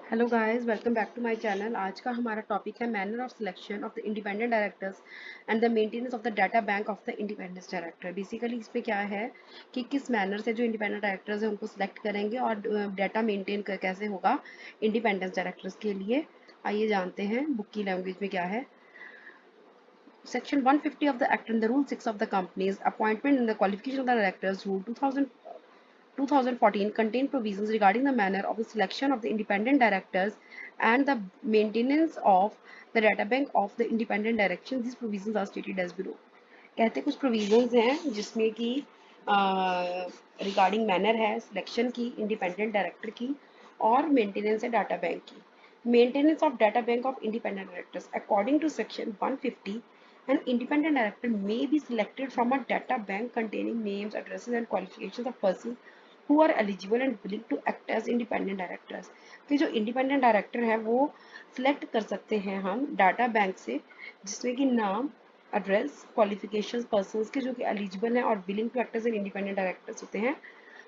Hello guys, welcome back to my channel. आज का हमारा टॉपिक है manner of selection of the independent directors and the maintenance of the data bank of the independence director. Basically इसमें क्या है कि किस मैनर से जो इंडिपेंडेंट डायरेक्टर्स हैं उनको सिलेक्ट करेंगे और डाटा मेंटेन कैसे होगा इंडिपेंडेंस डायरेक्टर्स के लिए। आइए जानते हैं बुक की लैंग्वेज में क्या है। Section 150 of the Act and the Rule 6 of the Companies Appointment and the Qualification of the Directors Rule 2014 contain provisions regarding the manner of the selection of the independent directors and the maintenance of the data bank of the independent directions. These provisions are stated as below. कहते कुछ provisions हैं जिसमें कि regarding manner है selection की independent director की और maintenance है डाटा बैंक की। Maintenance of data bank of independent directors according to section 150 an independent director may be selected from a data bank containing names, addresses and qualifications of persons who are eligible and willing to act as independent directors। कि जो independent director है वो select कर सकते हैं हम data bank से, जिसमें कि नाम, एड्रेस, क्वालिफिकेशंस पर्संस के जो कि एलिजिबल हैं और willing to act as an independent directors होते हैं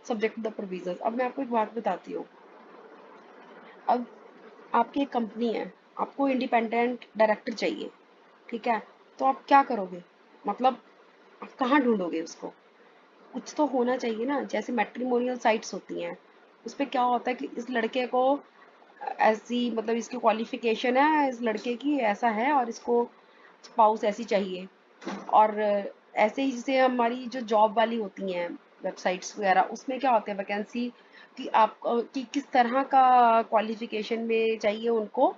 सब्जेक्ट टू द प्रोविजंस। अब मैं आपको एक बात बताती हूँ। अब आपकी एक कंपनी है, आपको इंडिपेंडेंट डायरेक्टर चाहिए, ठीक है? तो आप क्या करोगे? मतलब आप कहाँ ढूंढोगे उसको? कुछ तो होना चाहिए ना। जैसे मैट्रिमोनियल साइट्स होती हैं, उस पे क्या होता है कि इस लड़के को ऐसी, मतलब इसकी क्वालिफिकेशन है, इस लड़के की ऐसा है और इसको स्पाउस ऐसी चाहिए। और ऐसे ही जैसे हमारी जो जॉब वाली होती हैं वेबसाइट्स वगैरह, उसमें क्या होते हैं वैकेंसी कि आप कि किस तरह का क्वालिफिकेशन में चाहिए उनको,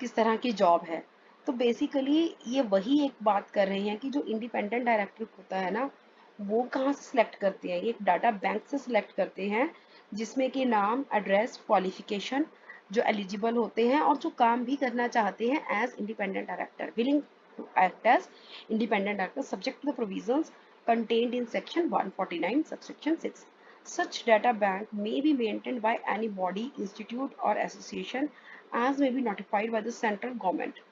किस तरह की जॉब है। तो बेसिकली ये वही एक बात कर रहे हैं कि जो इंडिपेंडेंट डायरेक्टर होता है ना, वो कहाँ से सिलेक्ट करते हैं? ये एक डाटा बैंक से सिलेक्ट करते हैं, जिसमें कि नाम, एड्रेस, क्वालिफिकेशन, जो एलिजिबल होते हैं और जो काम भी करना चाहते हैं as independent director, willing to act as independent actors subject to the provisions contained in section 149 subsection 6. Such data bank may be maintained by any body, institute or association as may be notified by the central government.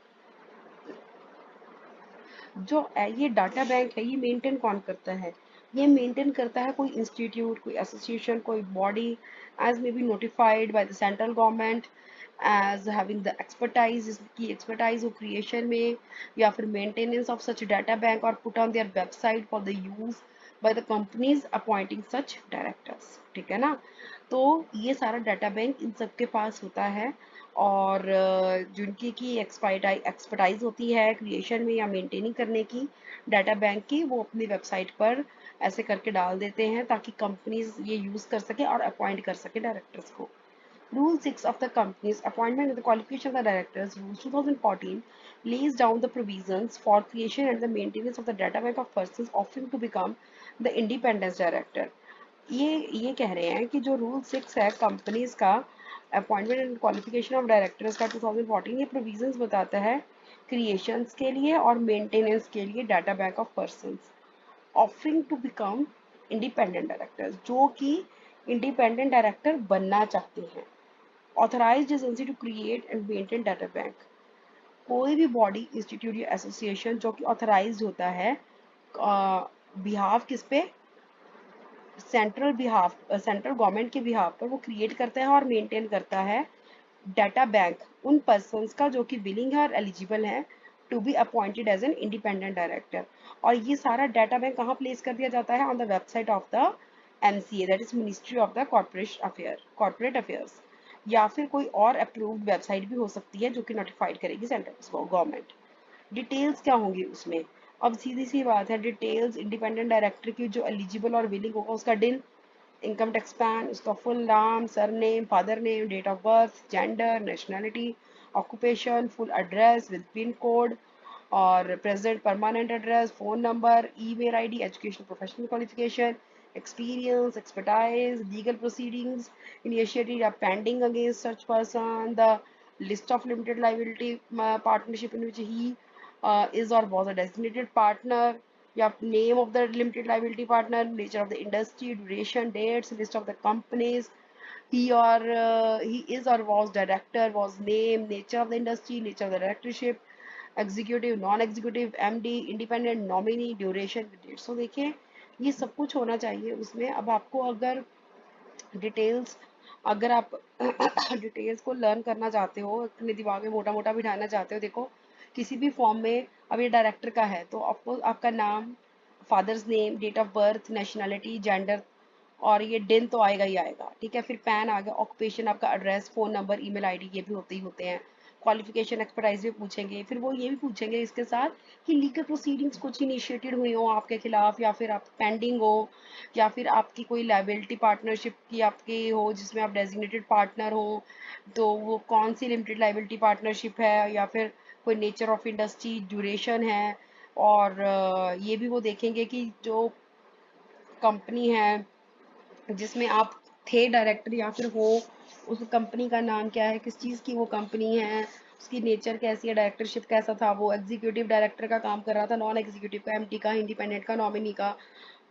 जो ये data bank है ये maintain कौन करता है? ये maintain करता है कोई इंस्टीट्यूट, कोई एसोसिएशन, कोई body as may be notified by the central government as having the expertise, इसकी एक्सपर्टाइज हो क्रिएशन में या फिर maintenance of such data bank और put on their website for the use by the companies appointing such directors. ठीक है ना? तो ये सारा डाटा बैंक इन सबके पास होता है और जिनकी की एक्सपर्टाइज होती है क्रिएशन में या मेंटेनिंग करने की डाटा बैंक की, वो अपनी वेबसाइट पर ऐसे करके डाल देते हैं ताकि कंपनीज ये यूज कर सके और अपॉइंट कर सके डायरेक्टर्स को। Rule 6 of the Companies Appointment and the Qualification of the Directors, Rules 2014, lays down the provisions for creation and the maintenance of the data bank of persons offering to become the Independence Director। ये कह रहे हैं कि जो rule 6 है companies का, appointment and qualification of directors का 2014, ये प्रोविजंस बताता है क्रिएशंस के लिए और मेंटेनेंस के लिए data bank of persons offering to become independent directors, जो कि इंडिपेंडेंट डायरेक्टर बनना चाहते हैं। Authorised agency to create and maintain data bank, कोई भी बॉडी, इंस्टीट्यूट या एसोसिएशन जो कि ऑथराइज्ड होता है बिहाफ किस पे, सेंट्रल गवर्नमेंट के बिहाफ पर, वो क्रिएट करता है और मेंटेन करता है डाटा बैंक उन पर्सन्स का जो कि विलिंग है और एलिजिबल है to be appointed as an independent director. और ये सारा डाटा बैंक कहाँ प्लेस कर दिया जाता है? On the website of the MCA, that is ministry of the corporate affairs, या फिर कोई और अप्रूव्ड वेबसाइट भी हो सकती है जो कि नोटिफाइड करेगी सेंट्रल गवर्नमेंट। डिटेल्स क्या होंगी उसमें? अब सीधी सी बात है, डिटेल्स इंडिपेंडेंट डायरेक्टर की जो एलिजिबल और विलिंग होगा उसका डिन, इनकम टैक्स पैन, उसका फुल नाम, surname, father name, date of birth, gender, nationality, occupation, full address with pin code और present permanent address, phone number, email ID, education professional qualification, experience, expertise, legal proceedings initiated or pending against such person, the list of limited liability partnership in which he is or was a designated partner, या name of the limited liability partner, nature of the industry, duration, dates, list of the companies he is or was director, was name, nature of the industry, nature of the directorship, executive, non executive, MD, independent, nominee, duration, date. So देखिए ये सब कुछ होना चाहिए उसमें। अब आपको अगर डिटेल्स अगर आप डिटेल्स को लर्न करना चाहते हो, अपने दिमाग में मोटा मोटा बिठाना चाहते हो, देखो किसी भी फॉर्म में, अब ये डायरेक्टर का है तो आपको आपका नाम, father's name, date of birth, nationality, gender, और ये दिन तो आएगा ही आएगा, ठीक है। फिर पैन आ गया, ऑक्यूपेशन आपका, address, phone number, email ID, ये भी होते ही होते हैं। क्वालिफिकेशन, एक्सपर्टाइज भी पूछेंगे। फिर वो ये भी पूछेंगे इसके साथ कि लीगल प्रोसीडिंग्स कुछ इनिशिएटेड हुई हो आपके खिलाफ, या फिर आप पेंडिंग हो, या फिर आपकी कोई लाइबिलिटी पार्टनरशिप की आपकी हो जिसमें आप डेजिग्नेटेड पार्टनर हो, तो वो कौन सी लिमिटेड लाइबिलिटी पार्टनरशिप है, या फिर कोई नेचर ऑफ इंडस्ट्री, ड्यूरेशन है। और ये भी वो देखेंगे कि जो कंपनी है जिसमें आप थे डायरेक्टर या फिर हो, उस कंपनी का नाम क्या है, किस चीज़ की वो कंपनी है, उसकी नेचर कैसी है, डायरेक्टरशिप कैसा था, वो एग्जीक्यूटिव डायरेक्टर का काम कर रहा था, नॉन एग्जीक्यूटिव का, एमडी का, इंडिपेंडेंट का, नॉमिनी का,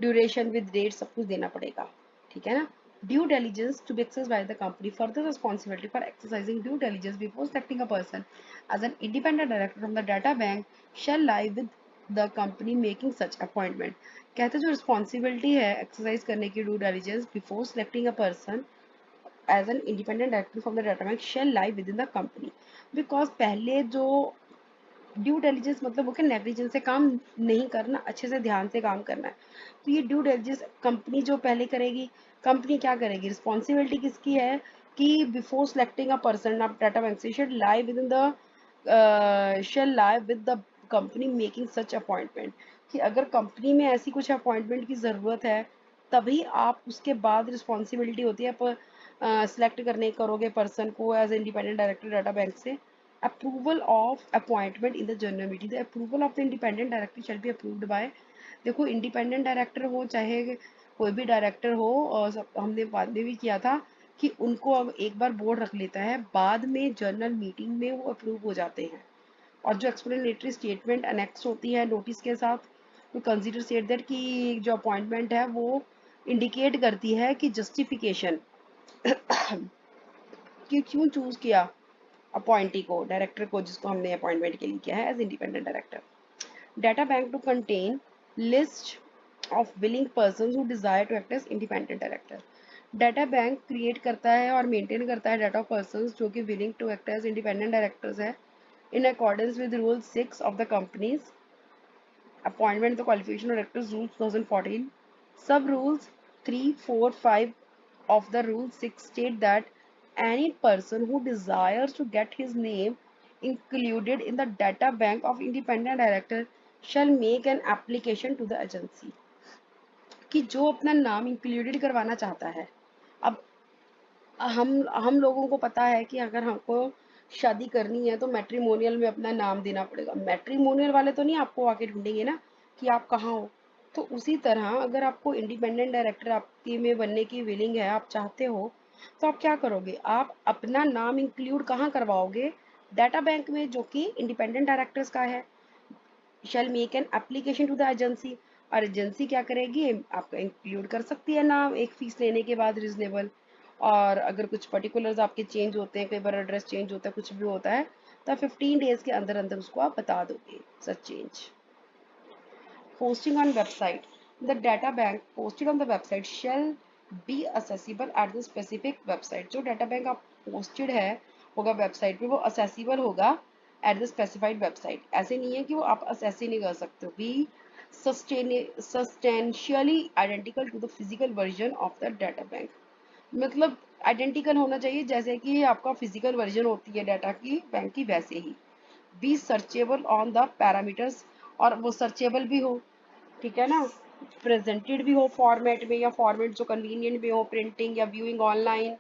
ड्यूरेशन विद डेट, सब कुछ देना पड़ेगा, ठीक है ना। Due diligence to be exercised by the company, further responsibility for exercising due diligence before selecting a person as an independent director from the data bank shall lie with the company making such appointment। कहते हैं जो responsibility है exercise करने की due diligence before selecting a person as an independent director from the data bank shall lie with in the company. Because पहले जो due diligence मतलब वो क्या, नेग्लिजेंस से काम नहीं करना, अच्छे से ध्यान से काम करना है। तो ये ड्यू डिलिजेंस कंपनी जो पहले करेगी, कंपनी क्या करेगी, रिस्पॉन्सिबिलिटी किसकी है कि before selecting a person of data bank से should lie with in the shall lie with the company making such appointment, कि अगर कंपनी में ऐसी कुछ अपॉइंटमेंट की ज़रूरत है तभी आप उसके बाद रिस्पॉन्सिबिलिटी होती है आप सिलेक्ट करने करोगे पर्सन को as independent director data bank से। Approval of appointment in the general meeting, the approval of the independent director shall be approved by. देखो इंडिपेंडेंट डायरेक्टर हो चाहे कोई भी डायरेक्टर हो, और हमने बाद में भी किया था कि उनको अब एक बार बोर्ड रख लेता है, बाद में जनरल मीटिंग में वो अप्रूव हो जाते हैं। और जो एक्सप्लेनेटरी स्टेटमेंट अनेक्स होती है नोटिस के साथ, तो कंसीडर सेट दैट कि जो अपॉइंटमेंट है वो इंडिकेट करती है कि जस्टिफिकेशन कि क्यों चूज किया अपॉइंटी को, डायरेक्टर को, जिसको हमने अपॉइंटमेंट के लिए किया है as independent director. Data bank to contain list of willing person who desire to act as independent director. Data bank create करता है और मेंटेन करता है डाटा ऑफ पर्सन जो कि willing to act as independent directors है in accordance with Rule 6 of the Companies Appointment the Qualification of Directors Rule 2014. Sub Rules 3, 4, 5 of the Rule 6 state that any person who desires to get his name included in the data bank of independent director shall make an application to the agency। कि जो अपना नाम included करवाना चाहता है, अब हम लोगों को पता है कि अगर हमको शादी करनी है तो मैट्रिमोनियल में अपना नाम देना पड़ेगा, मैट्रिमोनियल वाले तो नहीं आपको आके ढूंढेंगे ना कि आप कहाँ हो। तो उसी तरह अगर आपको इंडिपेंडेंट डायरेक्टर आपके में बनने की विलिंग है, आप चाहते हो, तो आप क्या करोगे, आप अपना नाम इंक्लूड कहाँ करवाओगे, डाटा बैंक में जो कि इंडिपेंडेंट डायरेक्टर्स का है। Shall make an application to the agency, और एजेंसी क्या करेगी, आपका इंक्लूड कर सकती है नाम एक फीस लेने के बाद रिजनेबल। और अगर कुछ पर्टिकुलर्स आपके चेंज होते हैं, कई बार एड्रेस चेंज होता है, कुछ भी होता है, तो 15 डेज के अंदर अंदर उसको आप बता दोगे such change. Posting on website, the data bank posted on the website shall be accessible at the specific website। जो data bank आप posted है होगा वेबसाइट पे, वो accessible होगा at the specified website। ऐसे नहीं है कि वो आप access ही नहीं कर सकते हो। Be substantially identical to the physical version of the data bank। मतलब आइडेंटिकल होना चाहिए जैसे कि आपका फिजिकल वर्जन होती है डाटा की बैंक की, वैसे ही। Be searchable on the parameters, और वो सर्चेबल भी हो, ठीक है ना, प्रेजेंटेड भी हो फॉर्मेट में, या फॉर्मेट जो कन्वीनियंट भी हो, प्रिंटिंग या व्यूइंग ऑनलाइन,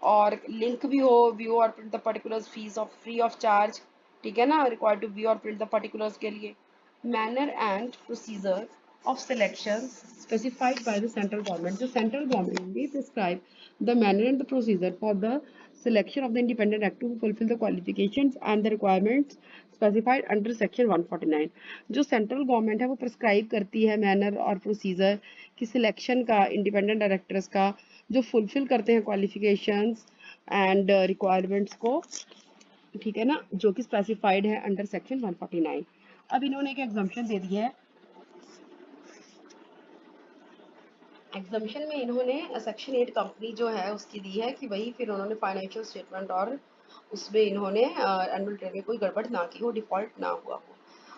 और लिंक भी हो, व्यू और print the particulars fees of free of charge, ठीक है ना, रिक्वायर्ड टू व्यू और प्रिंट द पर्टिकुलर्स के लिए। Manner and procedure of selection specified by the central government। The central government may prescribe the manner and the procedure for the selection of the independent actor who fulfill the qualifications and the requirements specified under section 149। जो central government है वो prescribe करती है manner और procedure की selection का independent directors का, जो फुलफिल करते हैं क्वालिफिकेशंस एंड रिक्वायरमेंट्स को, ठीक है ना, जो कि स्पेसिफाइड है अंडर सेक्शन 149। अब इन्होंने एक एग्जाम्पशन दे दिया है एग्जामिशन में इन्होंने सेक्शन 8 कंपनी जो है उसकी दी है कि वही फिर उन्होंने फाइनेंशियल स्टेटमेंट और उसमें इन्होंने एनुअल रिटर्न में कोई गड़बड़ ना की हो, डिफॉल्ट ना हुआ हो।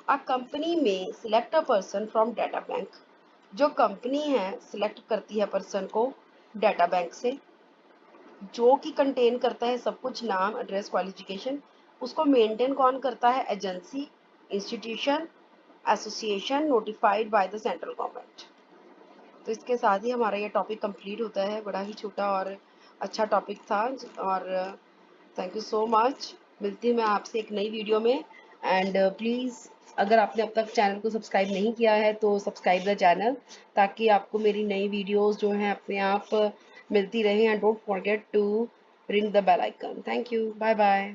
अ कंपनी में select a person from data bank, जो कंपनी है सिलेक्ट करती है पर्सन को डाटा बैंक से, जो कि कंटेन करता है सब कुछ, नाम, एड्रेस, क्वालिफिकेशन। उसको मेंटेन कौन करता है? Agency, institution, association notified by the central government. तो इसके साथ ही हमारा ये टॉपिक कंप्लीट होता है। बड़ा ही छोटा और अच्छा टॉपिक था। और थैंक यू सो मच। मिलती हूँ मैं आपसे एक नई वीडियो में। एंड प्लीज़, अगर आपने अब तक चैनल को सब्सक्राइब नहीं किया है तो सब्सक्राइब द चैनल, ताकि आपको मेरी नई वीडियोस जो हैं अपने आप मिलती रहें। And don't forget to ring the bell icon. Thank you, bye bye.